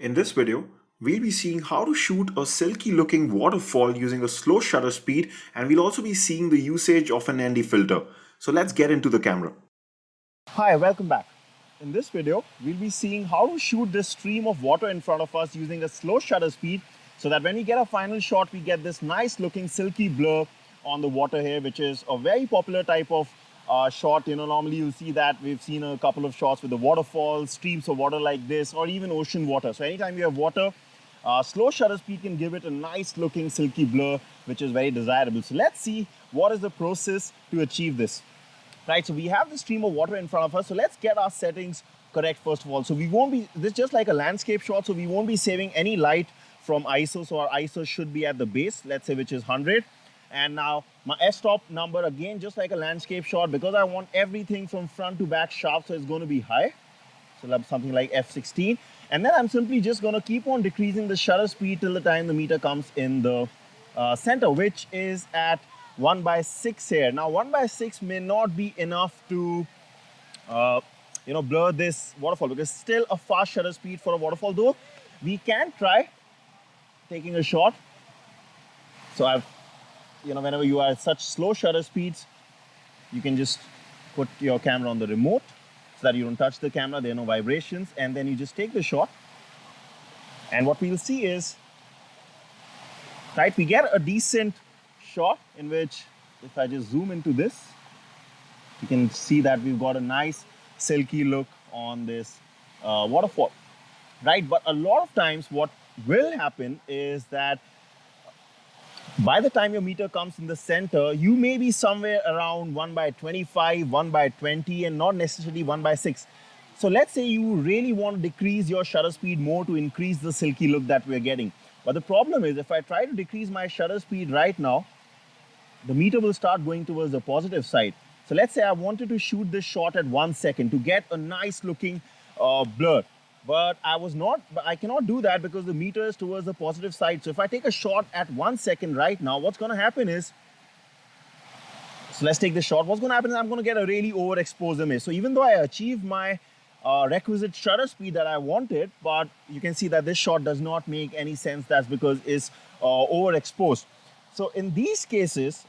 In this video, we'll be seeing how to shoot a silky looking waterfall using a slow shutter speed, and we'll also be seeing the usage of an ND filter. So let's get into the camera. Hi, welcome back. In this video, we'll be seeing how to shoot this stream of water in front of us using a slow shutter speed so that when we get a final shot, we get this nice looking silky blur on the water here, which is a very popular type of shot. Normally you'll see that we've seen a couple of shots with the waterfalls, streams of water like this, or even ocean water. So anytime you have water, slow shutter speed can give it a nice looking silky blur, which is very desirable. So let's see what is the process to achieve this. Right, so we have the stream of water in front of us. So let's get our settings correct first of all. So we won't be, this is just like a landscape shot. So we won't be saving any light from ISO. So our ISO should be at the base, let's say, which is 100. And now my f-stop number, again, just like a landscape shot, because I want everything from front to back sharp. So it's going to be high. So that's something like f16. And then I'm simply just going to keep on decreasing the shutter speed till the time the meter comes in the center, which is at 1/6 here. Now 1/6 may not be enough to blur this waterfall, because still a fast shutter speed for a waterfall, though we can try taking a shot. So whenever you are at such slow shutter speeds, you can just put your camera on the remote so that you don't touch the camera, there are no vibrations, and then you just take the shot. And what we'll see is, right, we get a decent shot in which, if I just zoom into this, you can see that we've got a nice silky look on this waterfall, right? But a lot of times what will happen is that by the time your meter comes in the center, you may be somewhere around 1/25, 1/20, and not necessarily 1/6. So let's say you really want to decrease your shutter speed more to increase the silky look that we're getting. But the problem is, if I try to decrease my shutter speed right now, the meter will start going towards the positive side. So let's say I wanted to shoot this shot at 1 second to get a nice looking blur. But I cannot do that because the meter is towards the positive side. So if I take a shot at 1 second right now, what's going to happen is, so let's take the shot. What's going to happen is I'm going to get a really overexposed image. So even though I achieved my requisite shutter speed that I wanted, but you can see that this shot does not make any sense. That's because it's overexposed. So in these cases,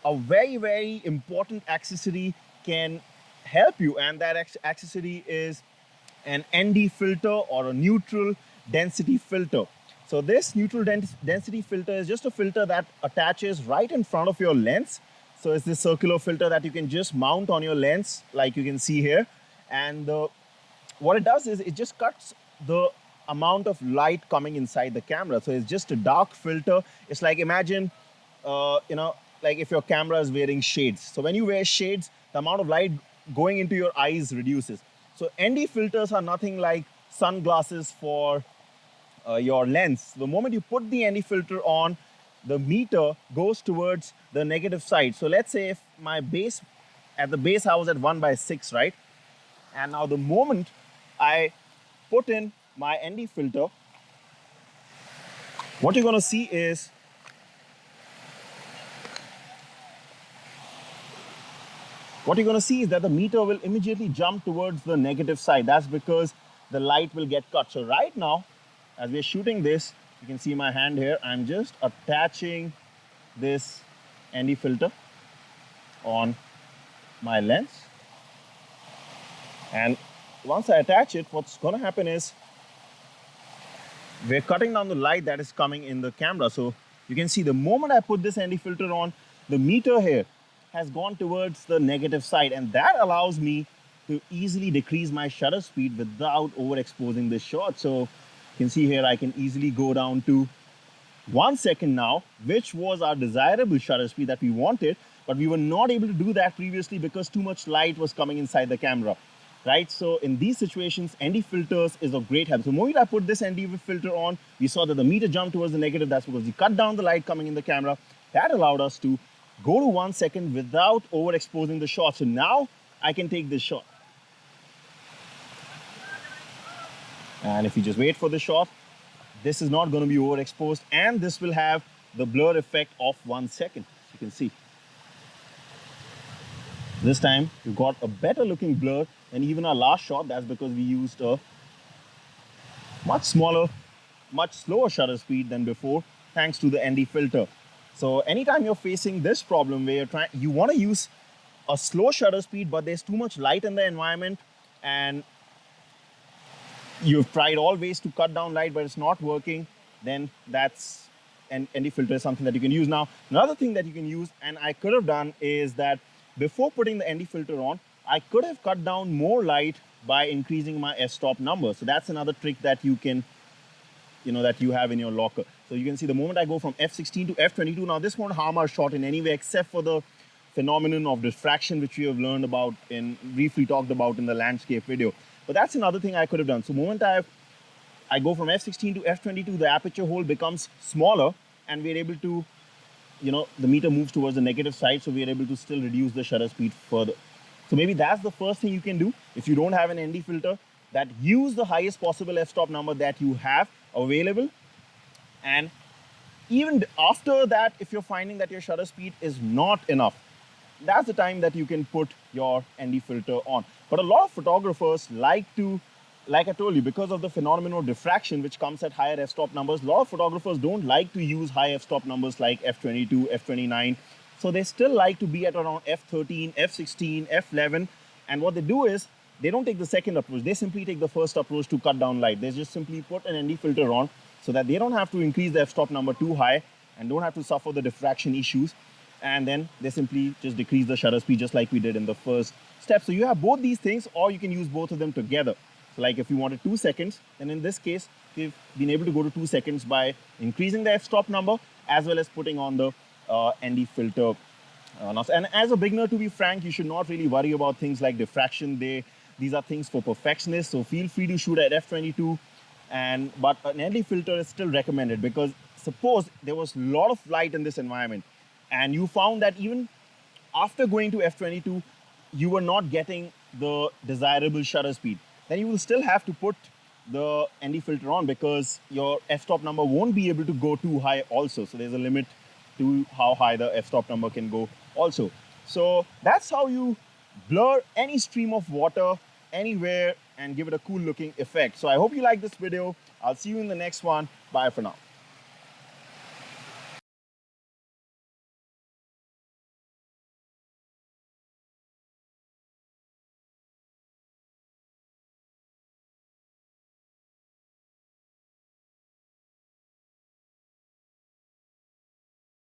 a very, very important accessory can help you, and that accessory is an ND filter or a neutral density filter. So this neutral density filter is just a filter that attaches right in front of your lens. So it's this circular filter that you can just mount on your lens, like you can see here. And what it does is it just cuts the amount of light coming inside the camera. So it's just a dark filter. It's like, imagine, like if your camera is wearing shades. So when you wear shades, the amount of light going into your eyes reduces. So ND filters are nothing like sunglasses for your lens. The moment you put the ND filter on, the meter goes towards the negative side. So let's say if my base, at the base I was at 1/6, right? And now the moment I put in my ND filter, what you're going to see is that the meter will immediately jump towards the negative side. That's because the light will get cut. So right now, as we're shooting this, you can see my hand here. I'm just attaching this ND filter on my lens. And once I attach it, what's going to happen is we're cutting down the light that is coming in the camera. So you can see the moment I put this ND filter on, the meter here has gone towards the negative side, and that allows me to easily decrease my shutter speed without overexposing this shot. So you can see here I can easily go down to 1 second now, which was our desirable shutter speed that we wanted, but we were not able to do that previously because too much light was coming inside the camera, right? So in these situations, ND filters is of great help. So the moment I put this ND filter on, we saw that the meter jumped towards the negative. That's because we cut down the light coming in the camera. That allowed us to go to 1 second without overexposing the shot. So now I can take this shot. And if you just wait for the shot, this is not going to be overexposed, and this will have the blur effect of 1 second. You can see. This time we've got a better looking blur than even our last shot. That's because we used a much smaller, much slower shutter speed than before, thanks to the ND filter. So anytime you're facing this problem where you want to use a slow shutter speed, but there's too much light in the environment, and you've tried all ways to cut down light, but it's not working, then that's an ND filter is something that you can use. Now, another thing that you can use, and I could have done, is that before putting the ND filter on, I could have cut down more light by increasing my f-stop number. So that's another trick that you can, that you have in your locker. So you can see the moment I go from f16 to f22, now this won't harm our shot in any way except for the phenomenon of diffraction, which we have learned about and briefly talked about in the landscape video. But that's another thing I could have done. So the moment I go from f16 to f22, the aperture hole becomes smaller, and we're able to, the meter moves towards the negative side, so we're able to still reduce the shutter speed further. So maybe that's the first thing you can do if you don't have an ND filter, that use the highest possible f-stop number that you have available. And even after that, if you're finding that your shutter speed is not enough, that's the time that you can put your ND filter on. But a lot of photographers like to, like I told you, because of the phenomenon of diffraction which comes at higher f-stop numbers, a lot of photographers don't like to use high f-stop numbers like f22, f29. So they still like to be at around f13, f16, f11. And what they do is, they don't take the second approach. They simply take the first approach to cut down light. They just simply put an ND filter on so that they don't have to increase the f-stop number too high and don't have to suffer the diffraction issues. And then they simply just decrease the shutter speed just like we did in the first step. So you have both these things, or you can use both of them together. So like if you wanted 2 seconds, then in this case, we've been able to go to 2 seconds by increasing the f-stop number as well as putting on the ND filter. And as a beginner, to be frank, you should not really worry about things like diffraction. These are things for perfectionists, so feel free to shoot at f22. But an ND filter is still recommended, because suppose there was a lot of light in this environment and you found that even after going to f22, you were not getting the desirable shutter speed, then you will still have to put the ND filter on, because your f-stop number won't be able to go too high also. So there's a limit to how high the f-stop number can go also. So that's how you blur any stream of water anywhere and give it a cool looking effect. So I hope you like this video. I'll see you in the next one. Bye for now.